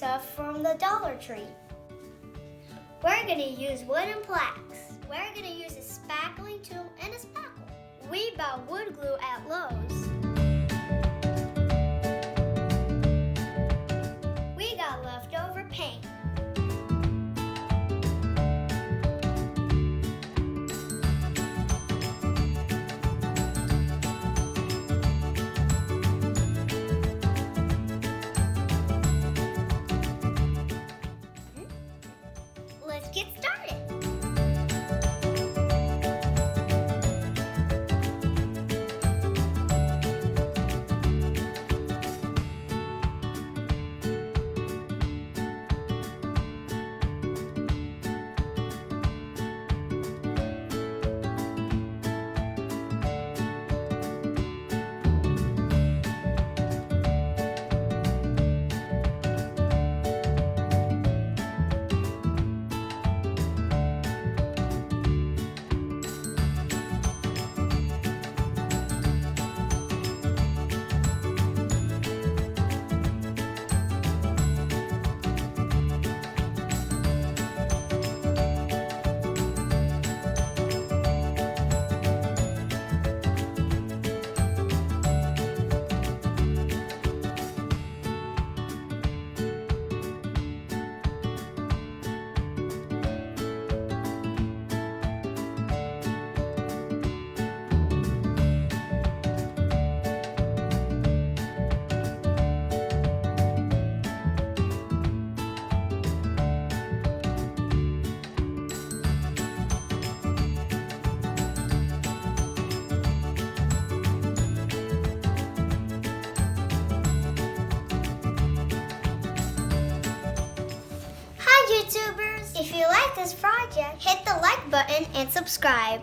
stuff from the Dollar Tree. We're going to use wooden plaques. We're going to use a spackling tool and a spackle. We bought wood glue at Lowe's. We got leftover paint. Let's get started. YouTubers, if you like this project, hit the like button and subscribe.